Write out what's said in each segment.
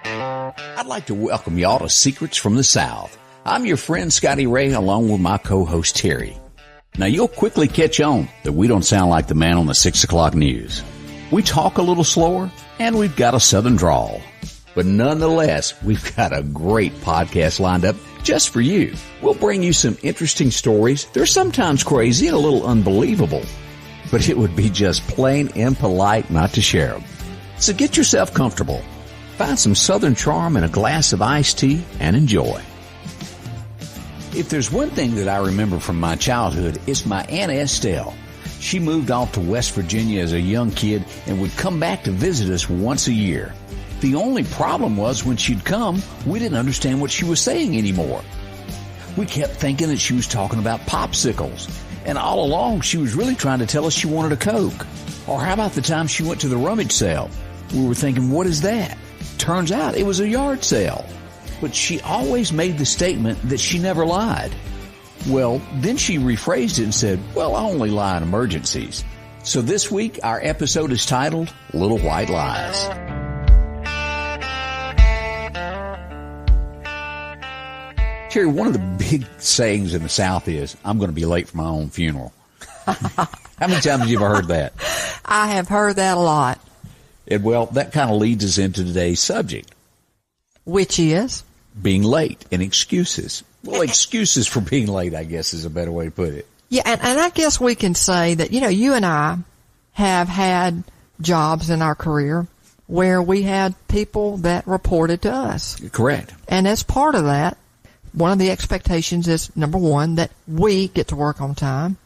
I'd like to welcome y'all to Secrets from the South. I'm your friend Scotty Ray along with my co-host Terry. Now you'll quickly catch on that we don't sound like the man on the 6 o'clock news. We talk a little slower and we've got a southern drawl. But nonetheless, we've got a great podcast lined up just for you. We'll bring you some interesting stories. They're sometimes crazy and a little unbelievable, but it would be just plain impolite not to share them. So get yourself comfortable. Find some southern charm in a glass of iced tea and enjoy. If there's one thing that I remember from my childhood, it's my Aunt Estelle. She moved off to West Virginia as a young kid and would come back to visit us once a year. The only problem was when she'd come, we didn't understand what she was saying anymore. We kept thinking that she was talking about popsicles, and all along she was really trying to tell us she wanted a Coke. Or how about the time she went to the rummage sale? We were thinking, what is that? Turns out it was a yard sale. But she always made the statement that she never lied. Well, then she rephrased it and said, well, I only lie in emergencies. So this week, our episode is titled Little White Lies. Terry, one of the big sayings in the South is, I'm going to be late for my own funeral. How many times have you ever heard that? I have heard that a lot. And well, that kind of leads us into today's subject. Which is? Being late and excuses. Well, excuses for being late, I guess, is a better way to put it. Yeah, and I guess we can say that, you and I have had jobs in our career where we had people that reported to us. Correct. And as part of that, one of the expectations is, number one, that we get to work on time,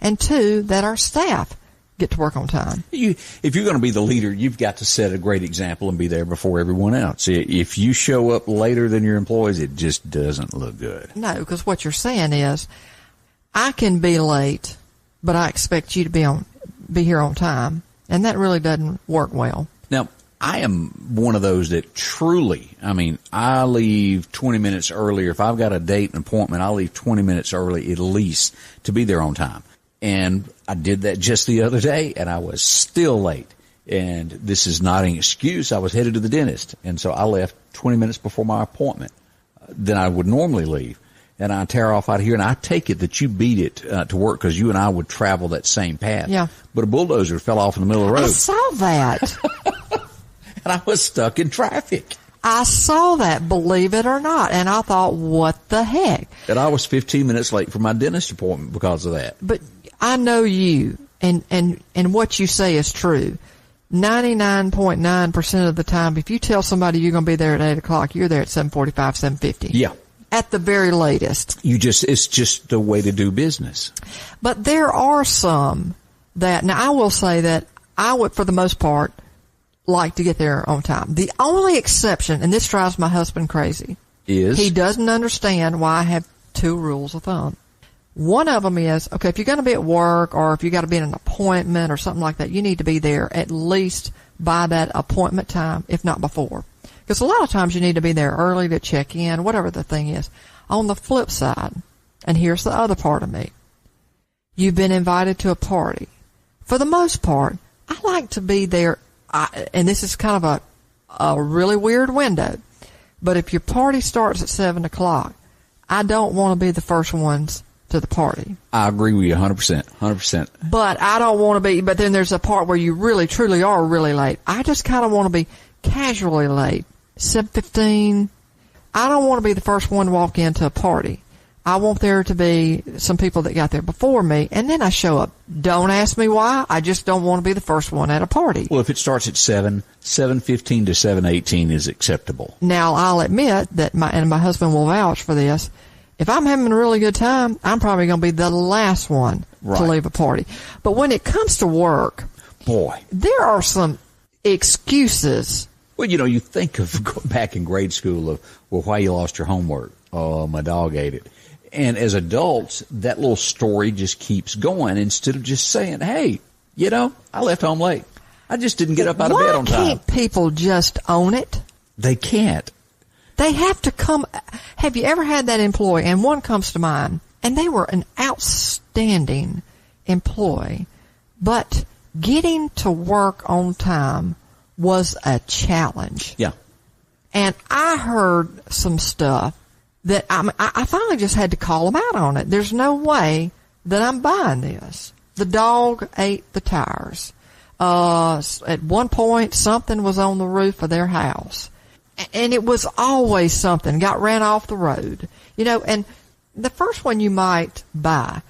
and two, that our staff get to work on time. If you're going to be the leader, you've got to set a great example and be there before everyone else. If you show up later than your employees, it just doesn't look good. No, because what you're saying is, I can be late, but I expect you to be here on time, and that really doesn't work well. Now, I am one of those that truly, I leave 20 minutes earlier. If I've got a date, an appointment, I'll leave 20 minutes early at least to be there on time. And I did that just the other day, and I was still late. And this is not an excuse. I was headed to the dentist, and so I left 20 minutes before my appointment than I would normally leave. And I tear off out of here, and I take it that you beat it to work because you and I would travel that same path. Yeah. But a bulldozer fell off in the middle of the road. I saw that. And I was stuck in traffic. I saw that, believe it or not, and I thought, what the heck? And I was 15 minutes late for my dentist appointment because of that. But I know you, and what you say is true. 99.9% of the time, if you tell somebody you're going to be there at 8 o'clock, you're there at 7:45, 7:50. Yeah. At the very latest. It's just the way to do business. But there are some that, now I will say that I would, for the most part, like to get there on time. The only exception, and this drives my husband crazy, is he doesn't understand why I have two rules of thumb. One of them is, okay, if you're going to be at work or if you got to be in an appointment or something like that, you need to be there at least by that appointment time, if not before. Because a lot of times you need to be there early to check in, whatever the thing is. On the flip side, and here's the other part of me, you've been invited to a party. For the most part, I like to be there, and this is kind of a really weird window, but if your party starts at 7 o'clock, I don't want to be the first ones to the party. I agree with you 100%. But I don't want to be, but then there's a part where you really, truly are really late. I just kind of want to be casually late, 7:15. I don't want to be the first one to walk into a party. I want there to be some people that got there before me, and then I show up. Don't ask me why. I just don't want to be the first one at a party. Well, if it starts at 7:15 to 7:18 is acceptable. Now, I'll admit that my husband will vouch for this. If I'm having a really good time, I'm probably going to be the last one to leave a party. But when it comes to work, boy, there are some excuses. Well, you think of back in grade school of, well, why you lost your homework? Oh, my dog ate it. And as adults, that little story just keeps going instead of just saying, hey, I left home late. I just didn't get up out of bed on time. Why can't people just own it? They can't. They have to come. Have you ever had that employee? And one comes to mind, and they were an outstanding employee, but getting to work on time was a challenge. Yeah. And I heard some stuff that I finally just had to call them out on it. There's no way that I'm buying this. The dog ate the tires. At one point, something was on the roof of their house. And it was always something. Got ran off the road. And the first one you might buy.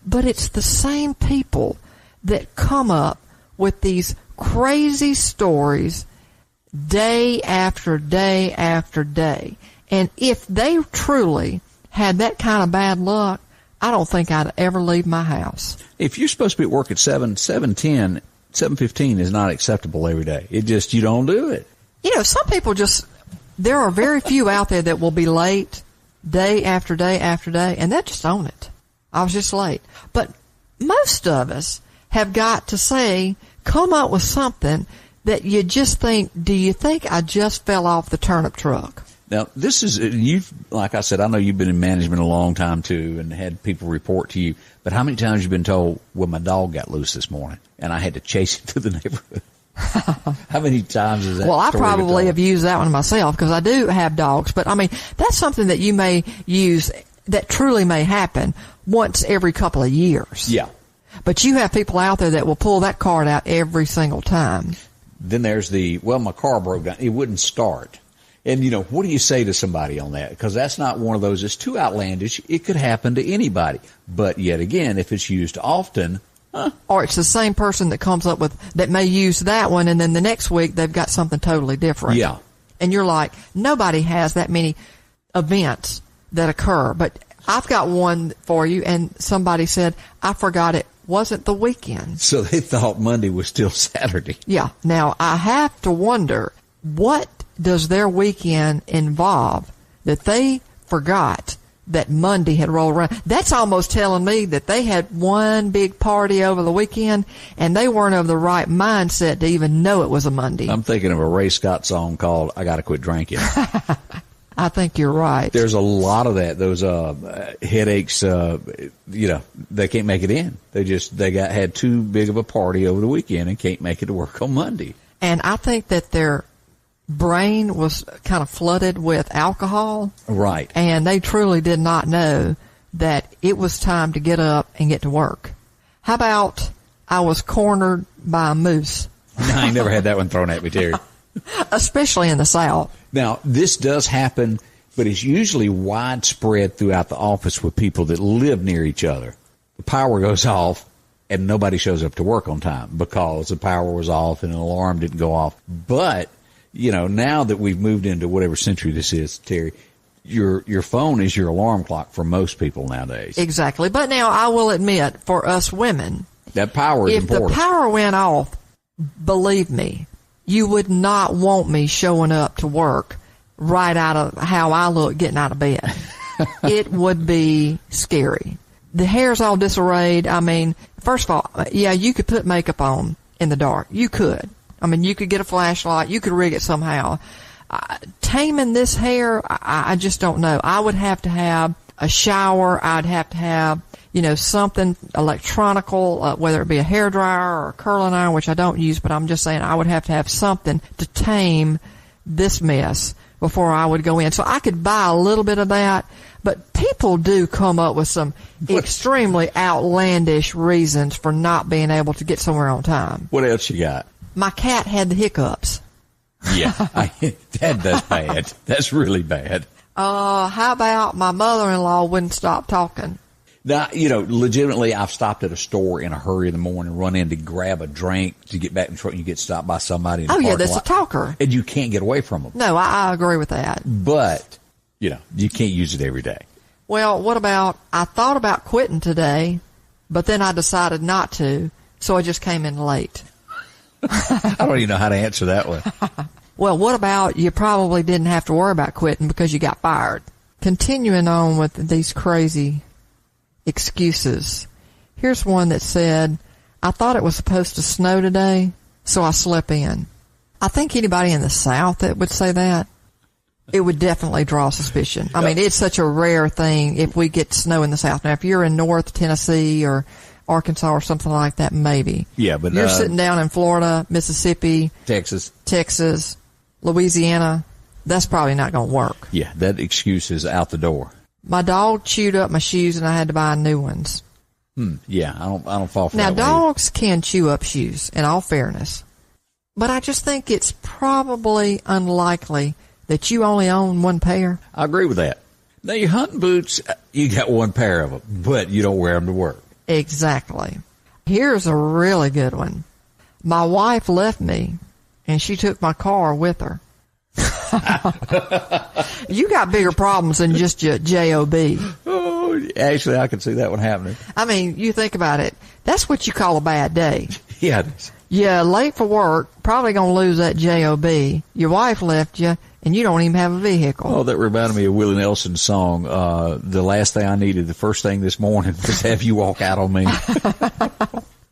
But it's the same people that come up with these crazy stories day after day after day. And if they truly had that kind of bad luck, I don't think I'd ever leave my house. If you're supposed to be at work at 7:10, 7:15 is not acceptable every day. You don't do it. Some people there are very few out there that will be late day after day after day, and they just own it. I was just late. But most of us have got to come up with something that you just think, do you think I just fell off the turnip truck? Now, this is, like I said, I know you've been in management a long time too and had people report to you, but how many times have you been told, well, my dog got loose this morning and I had to chase it through the neighborhood? How many times is that? Well, I probably have used that one myself because I do have dogs, but that's something that you may use that truly may happen once every couple of years. Yeah. But you have people out there that will pull that card out every single time. Then there's my car broke down. It wouldn't start. And, what do you say to somebody on that? Because that's not one of those that's too outlandish. It could happen to anybody. But yet again, if it's used often. Or it's the same person that comes up that may use that one, and then the next week they've got something totally different. Yeah. And you're like, nobody has that many events that occur. But I've got one for you, and somebody said, I forgot it wasn't the weekend. So they thought Monday was still Saturday. Yeah. Now, I have to wonder, what does their weekend involve that they forgot that Monday had rolled around? That's almost telling me that they had one big party over the weekend and they weren't of the right mindset to even know it was a Monday. I'm thinking of a Ray Scott song called I Gotta Quit Drinking. I think you're right. There's a lot of that. Those headaches, they can't make it in. They had too big of a party over the weekend and can't make it to work on Monday. And I think that their brain was kind of flooded with alcohol. Right. And they truly did not know that it was time to get up and get to work. How about I was cornered by a moose? I ain't never had that one thrown at me, Terry. Especially in the South. Now, this does happen, but it's usually widespread throughout the office with people that live near each other. The power goes off and nobody shows up to work on time because the power was off and an alarm didn't go off. But now that we've moved into whatever century this is, Terry, your phone is your alarm clock for most people nowadays. Exactly. But now I will admit, for us women, that power is important. If the power went off, believe me, you would not want me showing up to work right out of how I look getting out of bed. It would be scary. The hair's all disarrayed. First of all, yeah, you could put makeup on in the dark. You could. You could get a flashlight. You could rig it somehow. Taming this hair, I just don't know. I would have to have a shower. I'd have to have, something electronical, whether it be a hairdryer or a curling iron, which I don't use, but I'm just saying I would have to have something to tame this mess before I would go in. So I could buy a little bit of that, but people do come up with some extremely outlandish reasons for not being able to get somewhere on time. What else you got? My cat had the hiccups. Yeah, that's bad. That's really bad. How about my mother-in-law wouldn't stop talking? Now, legitimately, I've stopped at a store in a hurry in the morning, run in to grab a drink to get back in front. You get stopped by somebody in the parking lot. That's a talker. And you can't get away from them. No, I agree with that. But, you can't use it every day. Well, what about, I thought about quitting today, but then I decided not to, so I just came in late. I don't even know how to answer that one. Well, what about you probably didn't have to worry about quitting because you got fired? Continuing on with these crazy excuses. Here's one that said, I thought it was supposed to snow today, so I slept in. I think anybody in the South that would say that, it would definitely draw suspicion. It's such a rare thing if we get snow in the South. Now, if you're in North Tennessee or Arkansas or something like that, maybe. Yeah, but you're sitting down in Florida, Mississippi, Texas, Louisiana. that's probably not going to work. Yeah, that excuse is out the door. My dog chewed up my shoes and I had to buy new ones. Yeah, I don't fall for now, that. Now, dogs can chew up shoes, in all fairness. But I just think it's probably unlikely that you only own one pair. I agree with that. Now, your hunting boots, you got one pair of them, but you don't wear them to work. Exactly. Here's a really good one. My wife left me, and she took my car with her. You got bigger problems than just your J-O-B. Oh, actually, I can see that one happening. I mean, you think about it. That's what you call a bad day. Yeah, it is. You're late for work, probably going to lose that J-O-B. Your wife left you, and you don't even have a vehicle. Oh, that reminded me of Willie Nelson's song, The Last Thing I Needed, the first thing this morning was have you walk out on me.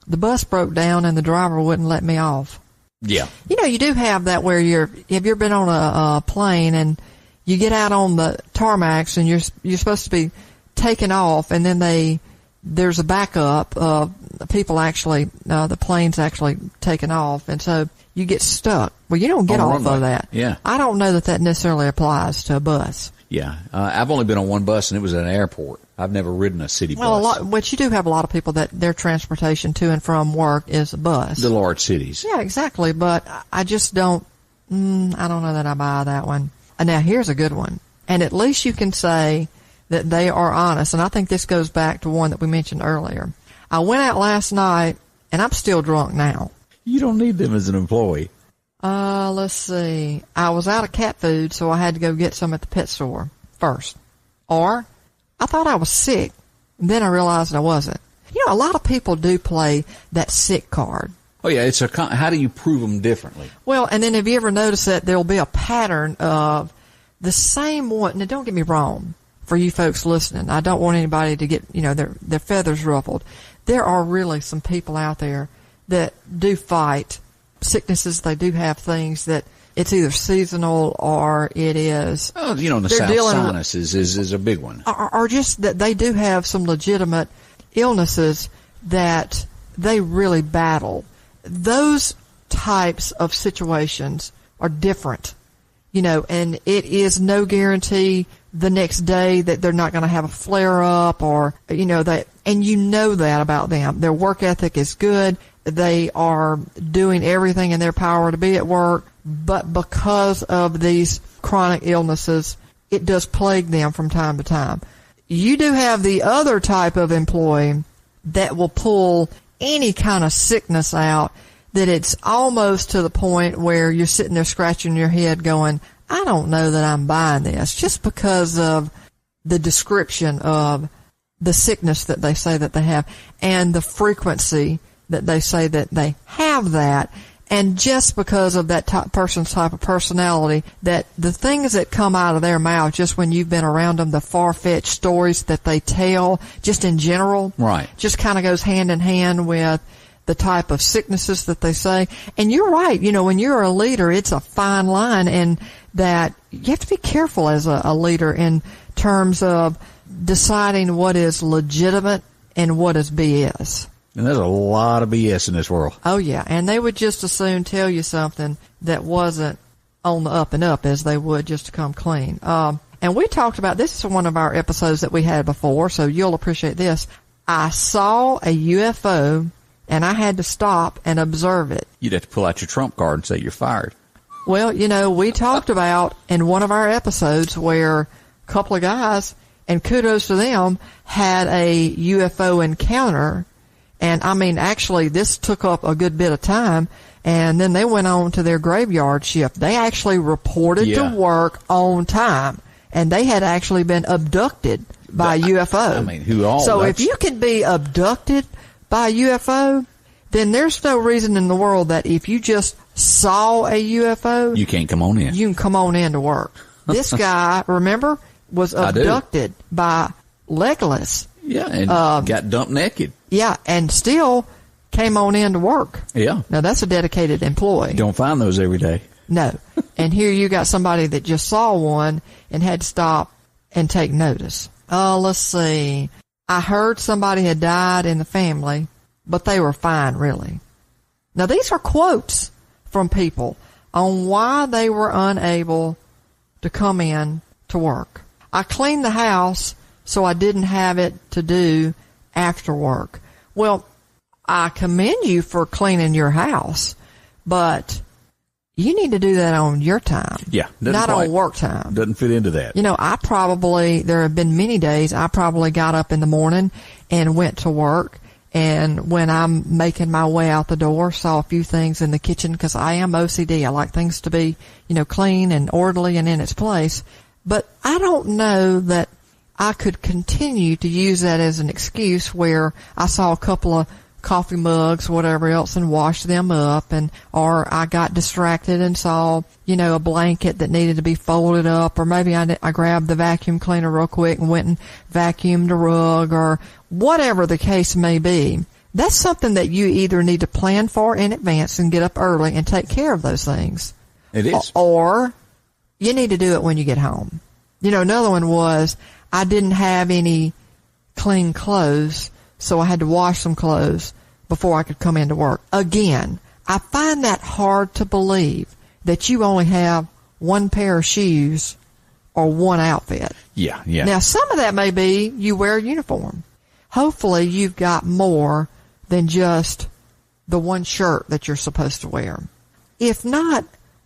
The bus broke down, and the driver wouldn't let me off. Yeah. You know, you do have that where have you ever been on a plane and you get out on the tarmacs and you're supposed to be taking off, and then there's a backup of people actually, the plane's actually taking off, and so you get stuck. Well, you don't get off of that. Yeah. I don't know that necessarily applies to a bus. Yeah. I've only been on one bus, and it was at an airport. I've never ridden a city bus. But you do have a lot of people that their transportation to and from work is a bus. The large cities. Yeah, exactly. But I just don't, I don't know that I buy that one. Now, here's a good one. And at least you can say that they are honest. And I think this goes back to one that we mentioned earlier. I went out last night, and I'm still drunk now. You don't need them as an employee. Let's see. I was out of cat food, so I had to go get some at the pet store first. Or I thought I was sick, and then I realized I wasn't. You know, a lot of people do play that sick card. Oh, yeah. How do you prove them differently? Well, and then have you ever noticed that there'll be a pattern of the same one? Now, don't get me wrong, for you folks listening. I don't want anybody to get, their feathers ruffled. There are really some people out there that do fight sicknesses. They do have things that it's either seasonal or it is. Oh, the South sinuses is a big one. Or just that they do have some legitimate illnesses that they really battle. Those types of situations are different, and it is no guarantee the next day that they're not going to have a flare up or, that, and that about them. Their work ethic is good. They are doing everything in their power to be at work, but because of these chronic illnesses, it does plague them from time to time. You do have the other type of employee that will pull any kind of sickness out that it's almost to the point where you're sitting there scratching your head going, I don't know that I'm buying this, just because of the description of the sickness that they say that they have and the frequency that they say that they have that, and just because of that person's type of personality, that the things that come out of their mouth just when you've been around them, the far-fetched stories that they tell just in general, right, just kind of goes hand in hand with the type of sicknesses that they say. And you're right, when you're a leader, it's a fine line, and that you have to be careful as a leader in terms of deciding what is legitimate and what is BS. And there's a lot of BS in this world. Oh, yeah. And they would just as soon tell you something that wasn't on the up and up as they would just to come clean. And we talked about, this is one of our episodes that we had before, so you'll appreciate this. I saw a UFO, and I had to stop and observe it. You'd have to pull out your trump card and say you're fired. Well, we talked about in one of our episodes where a couple of guys, and kudos to them, had a UFO encounter. And I mean, actually, this took up a good bit of time, and then they went on to their graveyard shift. They actually reported to work on time, and they had actually been abducted by a UFO. I mean, So if you can be abducted by a UFO, then there's no reason in the world that if you just saw a UFO, you can't come on in. You can come on in to work. This guy, remember, was abducted by Legolas. Yeah, and got dumped naked. Yeah, and still came on in to work. Yeah. Now, that's a dedicated employee. You don't find those every day. No. And here you got somebody that just saw one and had to stop and take notice. Let's see. I heard somebody had died in the family, but they were fine, really. Now, these are quotes from people on why they were unable to come in to work. I cleaned the house so I didn't have it to do after work. Well, I commend you for cleaning your house, but you need to do that on your time. Yeah. Not on work time. Doesn't fit into that. There have been many days I probably got up in the morning and went to work. And when I'm making my way out the door, saw a few things in the kitchen because I am OCD. I like things to be, clean and orderly and in its place. But I don't know that I could continue to use that as an excuse where I saw a couple of coffee mugs, whatever else, and washed them up, or I got distracted and saw, a blanket that needed to be folded up, or maybe I grabbed the vacuum cleaner real quick and went and vacuumed a rug, or whatever the case may be. That's something that you either need to plan for in advance and get up early and take care of those things. It is. Or you need to do it when you get home. Another one was I didn't have any clean clothes, so I had to wash some clothes before I could come into work. Again, I find that hard to believe that you only have one pair of shoes or one outfit. Yeah. Now, some of that may be you wear a uniform. Hopefully, you've got more than just the one shirt that you're supposed to wear. If not,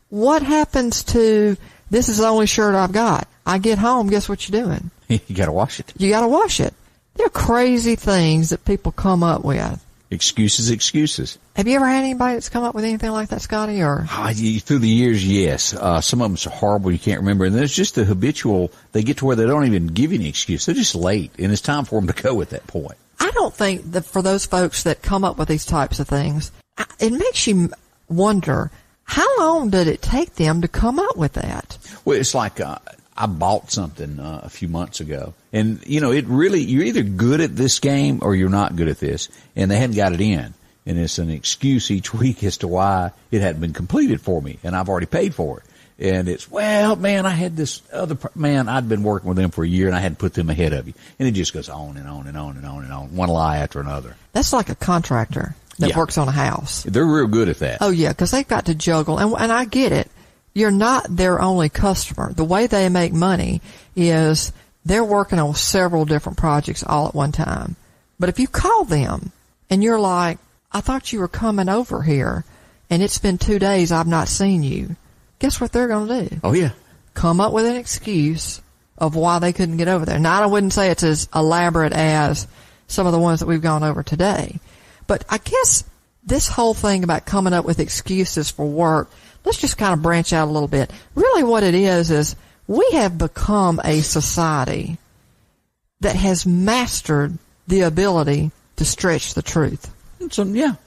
what happens to, this is the only shirt I've got? I get home, guess what you're doing? You got to wash it. You got to wash it. They're crazy things that people come up with. Excuses. Have you ever had anybody that's come up with anything like that, Scotty? Or through the years, yes. Some of them are horrible. You can't remember. And there's just the habitual. They get to where they don't even give you any excuse. They're just late, and it's time for them to go at that point. I don't think that for those folks that come up with these types of things, it makes you wonder, how long did it take them to come up with that? Well, it's like I bought something a few months ago, and it really, you're either good at this game or you're not good at this, and they hadn't got it in, and it's an excuse each week as to why it hadn't been completed for me, and I've already paid for it. And it's, well, man, I had this other man, I'd been working with them for a year, and I had to put them ahead of you, and it just goes on and on and on and on and on, one lie after another. That's like a contractor that works on a house. They're real good at that. Oh yeah, because they've got to juggle, and I get it. You're not their only customer. The way they make money is they're working on several different projects all at one time. But if you call them and you're like, I thought you were coming over here and it's been 2 days I've not seen you, guess what they're going to do? Oh, yeah. Come up with an excuse of why they couldn't get over there. Now, I wouldn't say it's as elaborate as some of the ones that we've gone over today. But I guess this whole thing about coming up with excuses for work, let's just kind of branch out a little bit. Really what it is we have become a society that has mastered the ability to stretch the truth.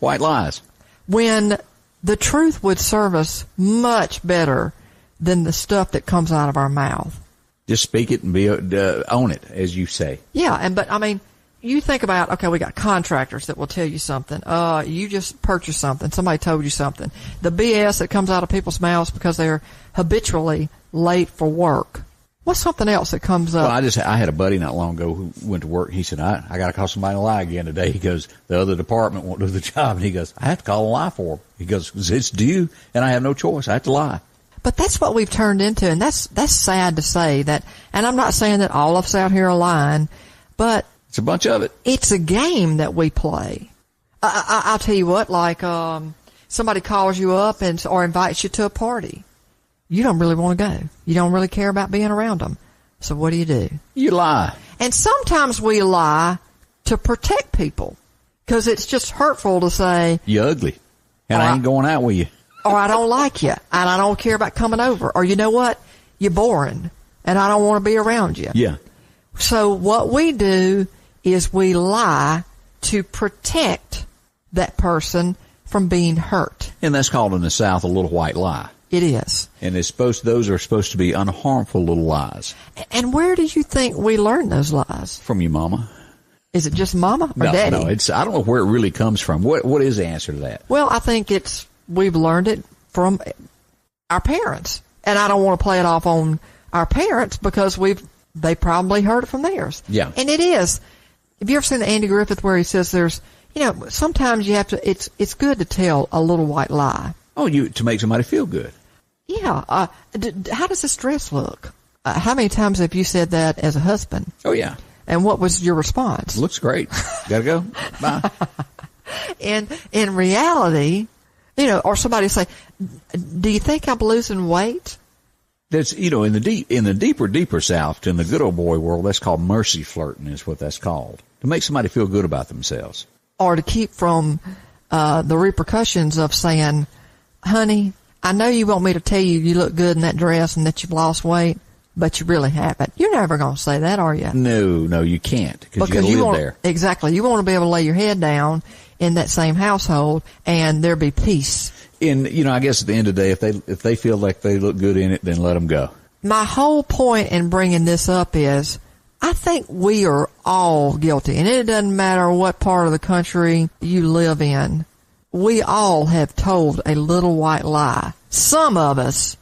White lies. When the truth would serve us much better than the stuff that comes out of our mouth. Just speak it and own it, as you say. Yeah, but I mean, you think about, okay, we got contractors that will tell you something. You just purchased something. Somebody told you something. The BS that comes out of people's mouths because they're habitually late for work. What's something else that comes up? Well, I had a buddy not long ago who went to work. He said, I got to call somebody a lie again today. He goes, the other department won't do the job. And he goes, I have to call a lie for him. He goes, it's due and I have no choice. I have to lie. But that's what we've turned into. And that's sad to say that. And I'm not saying that all of us out here are lying, but it's a bunch of it. It's a game that we play. I'll tell you what, like, somebody calls you up or invites you to a party. You don't really want to go. You don't really care about being around them. So what do? You lie. And sometimes we lie to protect people because it's just hurtful to say, you're ugly and I ain't going out with you. Or I don't like you and I don't care about coming over. Or you know what? You're boring and I don't want to be around you. Yeah. So what we do is we lie to protect that person from being hurt. And that's called in the South a little white lie. It is. And those are supposed to be unharmful little lies. And where do you think we learn those lies? From your mama. Is it just mama or daddy? No, I don't know where it really comes from. What is the answer to that? Well, I think we've learned it from our parents. And I don't want to play it off on our parents because they probably heard it from theirs. Yeah. And it is. Have you ever seen the Andy Griffith where he says sometimes you have to, it's good to tell a little white lie. Oh, to make somebody feel good. Yeah. How does this dress look? How many times have you said that as a husband? Oh, yeah. And what was your response? Looks great. Gotta go. Bye. And in reality, or somebody say, do you think I'm losing weight? That's, in the deeper South, in the good old boy world, that's called mercy flirting is what that's called. To make somebody feel good about themselves. Or to keep from the repercussions of saying, honey, I know you want me to tell you look good in that dress and that you've lost weight, but you really haven't. You're never going to say that, are you? No, you can't because you live there. Exactly. You want to be able to lay your head down in that same household and there be peace. And, I guess at the end of the day, if they feel like they look good in it, then let them go. My whole point in bringing this up is I think we are all guilty, and it doesn't matter what part of the country you live in. We all have told a little white lie. Some of us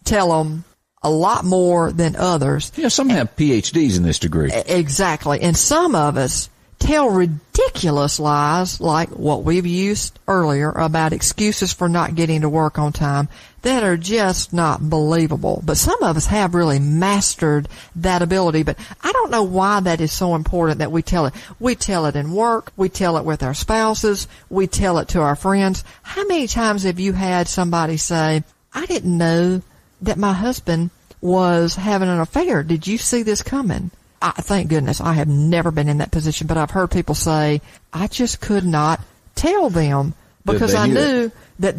tell them a lot more than others. Yeah, some have PhDs in this degree. Exactly. And some of us tell ridiculous lies like what we've used earlier about excuses for not getting to work on time that are just not believable. But some of us have really mastered that ability. But I don't know why that is so important that we tell it. We tell it in work. We tell it with our spouses. We tell it to our friends. How many times have you had somebody say, I didn't know that my husband was having an affair. Did you see this coming? Thank goodness I have never been in that position, but I've heard people say, I just could not tell them because I knew that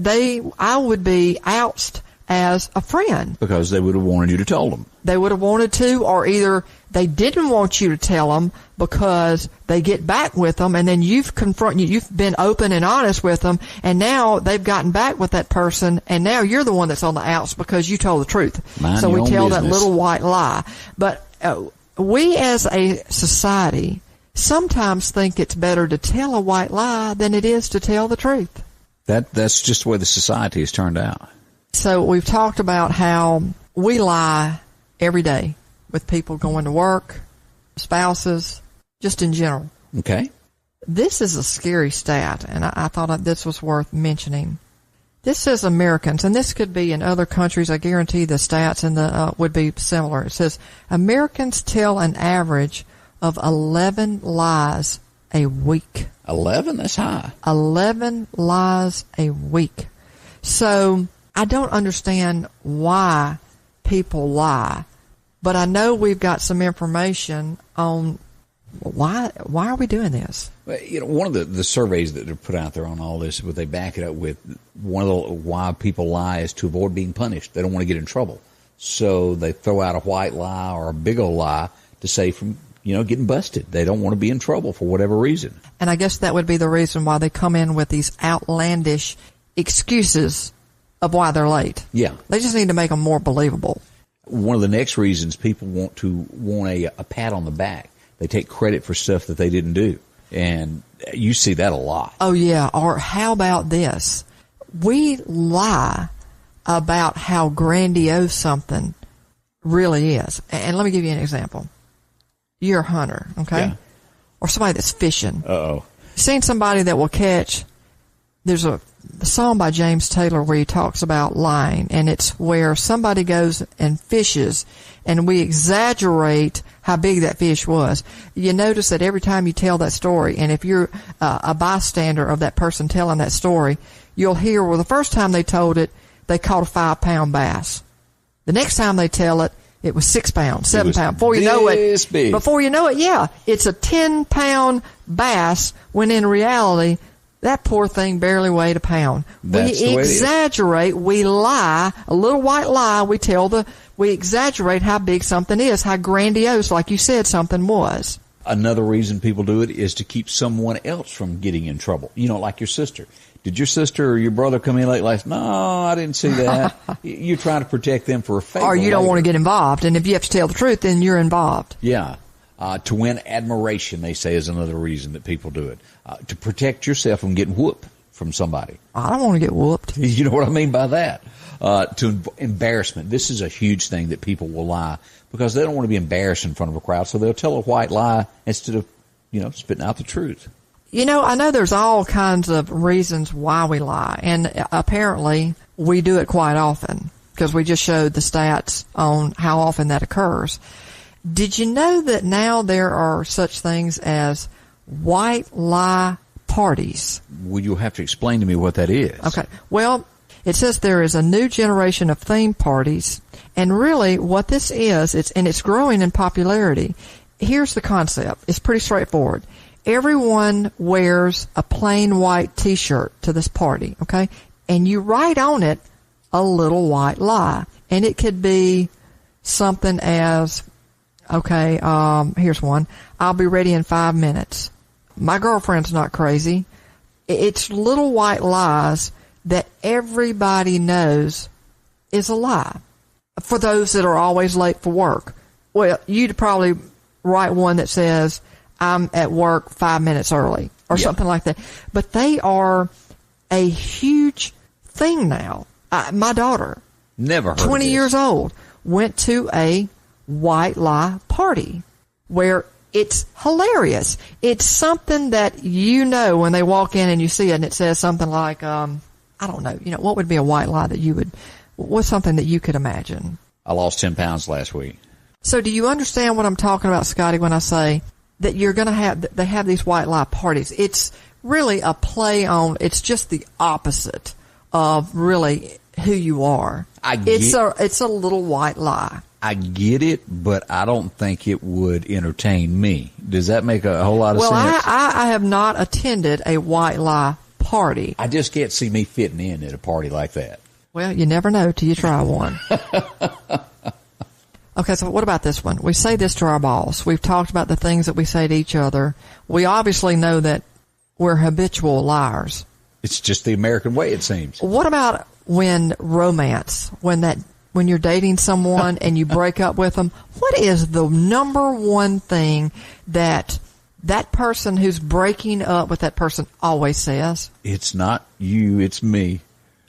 I would be ousted as a friend. Because they would have wanted you to tell them. They would have wanted to, or either they didn't want you to tell them because they get back with them, and then you've been open and honest with them, and now they've gotten back with that person, and now you're the one that's on the outs because you told the truth. So we tell that little white lie. But we as a society sometimes think it's better to tell a white lie than it is to tell the truth. That's just the way the society has turned out. So we've talked about how we lie every day with people going to work, spouses, just in general. Okay. This is a scary stat, and I thought this was worth mentioning. This says Americans, and this could be in other countries. I guarantee the stats would be similar. It says Americans tell an average of 11 lies a week. 11? That's high. 11 lies a week. So I don't understand why people lie, but I know we've got some information on why are we doing this? Well, one of the surveys that are put out there on all this, but they back it up with why people lie is to avoid being punished. They don't want to get in trouble. So they throw out a white lie or a big old lie to save from, getting busted. They don't want to be in trouble for whatever reason. And I guess that would be the reason why they come in with these outlandish excuses of why they're late. Yeah. They just need to make them more believable. One of the next reasons people want a pat on the back. They take credit for stuff that they didn't do. And you see that a lot. Oh, yeah. Or how about this? We lie about how grandiose something really is. And let me give you an example. You're a hunter, okay? Yeah. Or somebody that's fishing. Uh-oh. Seen somebody that will catch. There's a song by James Taylor where he talks about lying, and it's where somebody goes and fishes, and we exaggerate how big that fish was. You notice that every time you tell that story, and if you're a bystander of that person telling that story, you'll hear, well, the first time they told it, they caught a 5-pound bass. The next time they tell it, it was 6 pounds, 7 pounds. Before you know it, yeah, it's a 10-pound bass, when in reality, that poor thing barely weighed a pound. We exaggerate, we lie, a little white lie, we exaggerate how big something is, how grandiose, like you said, something was. Another reason people do it is to keep someone else from getting in trouble. Like your sister. Did your sister or your brother come in late last night? No, I didn't see that. You're trying to protect them for a favor. Or you don't want to get involved. And if you have to tell the truth, then you're involved. Yeah. To win admiration, they say, is another reason that people do it. To protect yourself from getting whooped from somebody. I don't want to get whooped. You know what I mean by that? To embarrassment. This is a huge thing that people will lie because they don't want to be embarrassed in front of a crowd, so they'll tell a white lie instead of, spitting out the truth. I know there's all kinds of reasons why we lie, and apparently we do it quite often. because we just showed the stats on how often that occurs. Did you know that now there are such things as white lie parties? Well, you'll have to explain to me what that is. Okay. Well, it says there is a new generation of theme parties, and really what this is, it's growing in popularity. Here's the concept. It's pretty straightforward. Everyone wears a plain white t-shirt to this party, okay? And you write on it a little white lie. And it could be something as, okay, here's one. I'll be ready in 5 minutes. My girlfriend's not crazy. It's little white lies that everybody knows is a lie. For those that are always late for work, well, you'd probably write one that says, I'm at work 5 minutes early, or something like that. But they are a huge thing now. My daughter, never heard 20 of this. years old, went to a white lie party where it's hilarious. It's something that you know when they walk in and you see it, and it says something like, I don't know, what would be a white lie that what's something that you could imagine? I lost 10 pounds last week. So do you understand what I'm talking about, Scotty, when I say that you're going to they have these white lie parties? It's really a play on, it's just the opposite of really who you are. It's a little white lie. I get it, but I don't think it would entertain me. Does that make a whole lot of sense? Well, I have not attended a white lie party. I just can't see me fitting in at a party like that. Well, you never know till you try one. Okay, so what about this one? We say this to our boss. We've talked about the things that we say to each other. We obviously know that we're habitual liars. It's just the American way, it seems. What about when you're dating someone and you break up with them? What is the number one thing that person who's breaking up with that person always says? It's not you, it's me.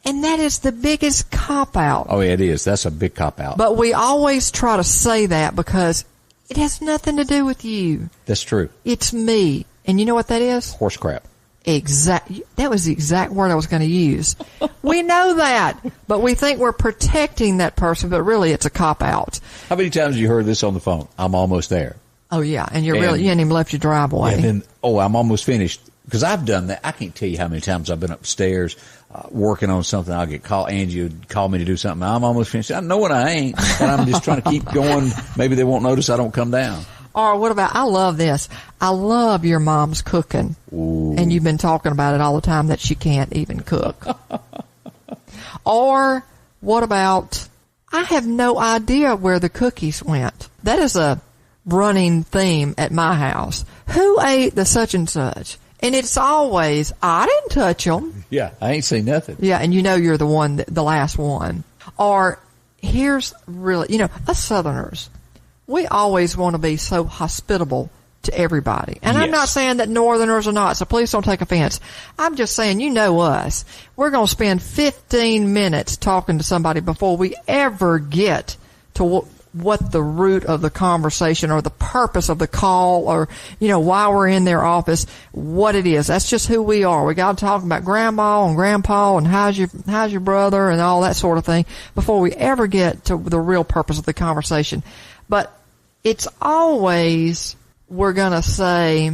And that is the biggest cop-out. Oh, yeah, it is. That's a big cop-out. But we always try to say that because it has nothing to do with you. That's true. It's me. And you know what that is? Horse crap. That was the exact word I was going to use. We know that, but we think we're protecting that person, but really it's a cop-out. How many times have you heard this on the phone? I'm almost there. Oh, yeah, and you hadn't even left your driveway. And then, I'm almost finished. Because I've done that. I can't tell you how many times I've been upstairs working on something. I'll get called. Angie would call me to do something. I'm almost finished. I know what I ain't, and I'm just trying to keep going. Maybe they won't notice I don't come down. Or what about, I love this. I love your mom's cooking. Ooh. And you've been talking about it all the time that she can't even cook. Or what about, I have no idea where the cookies went. That is a running theme at my house. Who ate the such and such? And it's always, I didn't touch them. Yeah, I ain't seen nothing. Yeah, and you're the last one. Or here's really, us Southerners, we always want to be so hospitable to everybody. And yes. I'm not saying that Northerners are not, so please don't take offense. I'm just saying, us. We're going to spend 15 minutes talking to somebody before we ever get to what the root of the conversation or the purpose of the call or, why we're in their office, what it is. That's just who we are. We got to talk about grandma and grandpa and how's your brother and all that sort of thing before we ever get to the real purpose of the conversation. But it's always, we're going to say,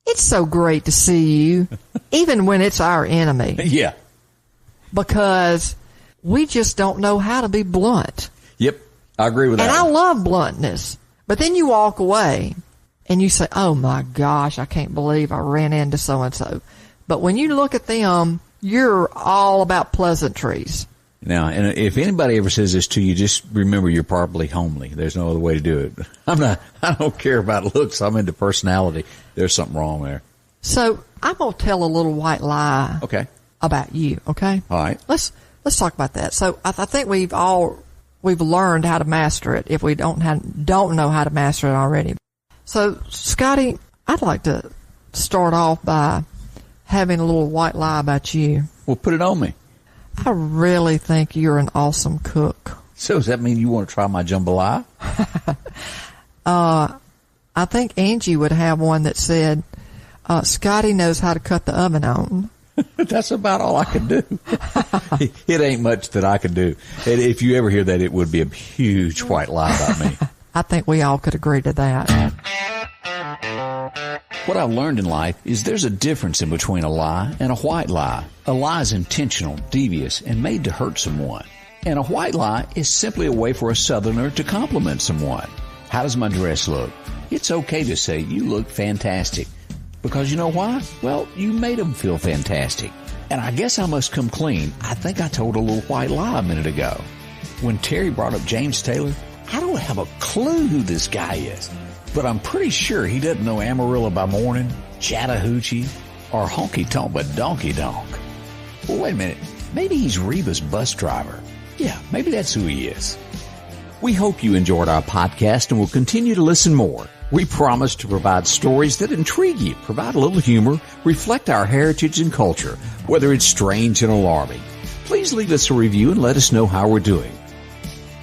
it's so great to see you, even when it's our enemy. Yeah. Because we just don't know how to be blunt. Yep. I agree with that. And I love bluntness. But then you walk away and you say, oh my gosh, I can't believe I ran into so-and-so. But when you look at them, you're all about pleasantries. Now, and if anybody ever says this to you, just remember you're probably homely. There's no other way to do it. I don't care about looks. I'm into personality. There's something wrong there. So I'm going to tell a little white lie. Okay. About you. Okay. All right. Let's talk about that. So I think we've learned how to master it if we don't know how to master it already. So, Scotty, I'd like to start off by having a little white lie about you. Well, put it on me. I really think you're an awesome cook. So does that mean you want to try my jambalaya? I think Angie would have one that said, Scotty knows how to cut the oven on. That's about all I can do. It ain't much that I can do. And if you ever hear that, it would be a huge white lie about me. I think we all could agree to that. What I've learned in life is there's a difference in between a lie and a white lie. A lie is intentional, devious, and made to hurt someone. And a white lie is simply a way for a Southerner to compliment someone. How does my dress look? It's okay to say you look fantastic. Because you know why? Well, you made them feel fantastic. And I guess I must come clean. I think I told a little white lie a minute ago. When Terry brought up James Taylor, I don't have a clue who this guy is. But I'm pretty sure he doesn't know Amarillo by Morning, Chattahoochee, or Honky Tonk but Donkey Donk. Well, wait a minute. Maybe he's Reba's bus driver. Yeah, maybe that's who he is. We hope you enjoyed our podcast and will continue to listen more. We promise to provide stories that intrigue you, provide a little humor, reflect our heritage and culture, whether it's strange and alarming. Please leave us a review and let us know how we're doing.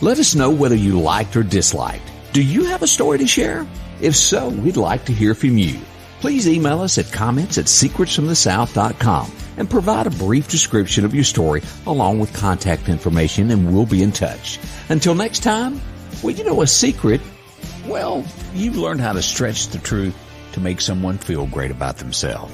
Let us know whether you liked or disliked. Do you have a story to share? If so, we'd like to hear from you. Please email us at comments@secretsfromthesouth.com and provide a brief description of your story along with contact information, and we'll be in touch. Until next time, well, you know, a secret, well, you've learned how to stretch the truth to make someone feel great about themselves.